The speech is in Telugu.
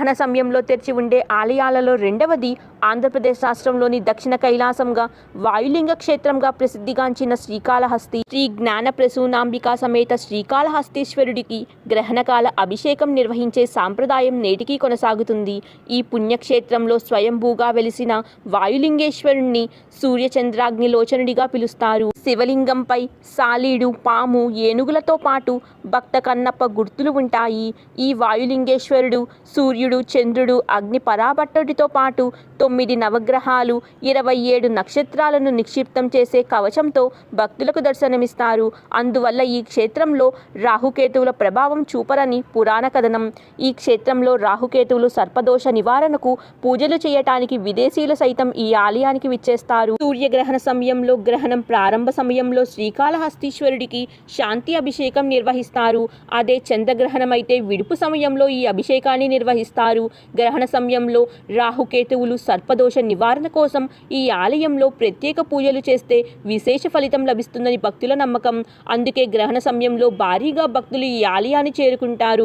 గ్రహణ సమయంలో తెరిచి ఉండే ఆలయాలలో రెండవది ఆంధ్రప్రదేశ్ రాష్ట్రంలోని దక్షిణ కైలాసంగా వాయులింగ క్షేత్రంగా ప్రసిద్ధిగాంచిన శ్రీకాళహస్తి. శ్రీ జ్ఞాన ప్రసూనాంబికా సమేత శ్రీకాళహస్తీశ్వరుడికి గ్రహణకాల అభిషేకం నిర్వహించే సాంప్రదాయం నేటికీ కొనసాగుతుంది. ఈ పుణ్యక్షేత్రంలో స్వయంభూగా వెలిసిన వాయులింగేశ్వరుణ్ణి సూర్యచంద్రాగ్ని లోచనుడిగా పిలుస్తారు. శివలింగంపై సాలీడు, పాము, ఏనుగులతో పాటు భక్త కన్నప్ప గుర్తులు ఉంటాయి. ఈ వాయులింగేశ్వరుడు సూర్యుడు, చంద్రుడు, అగ్ని పరాభట్టుడితో పాటు 9 నవగ్రహాలు, 27 నక్షత్రాలను నిక్షిప్తం చేసే కవచంతో భక్తులకు దర్శనమిస్తారు. అందువల్ల ఈ క్షేత్రంలో రాహుకేతువుల ప్రభావం చూపరని పురాణ కథనం. ఈ క్షేత్రంలో రాహుకేతువులు సర్పదోష నివారణకు పూజలు చేయటానికి విదేశీయులు సైతం ఈ ఆలయానికి విచ్చేస్తారు. సూర్యగ్రహణ సమయంలో, గ్రహణం ప్రారంభ సమయంలో శ్రీకాళహస్తీశ్వరుడికి శాంతి అభిషేకం నిర్వహిస్తారు. అదే చంద్రగ్రహణం అయితే విడుపు సమయంలో ఈ అభిషేకాన్ని నిర్వహిస్తారు. గ్రహణ సమయంలో రాహుకేతువులు సర్పదోష నివారణ కోసం ఈ ఆలయంలో ప్రత్యేక పూజలు చేస్తే విశేష ఫలితం లభిస్తుందని భక్తుల నమ్మకం. అందుకే గ్రహణ సమయంలో భారీగా భక్తులు ఈ ఆలయాన్ని చేరుకుంటారు.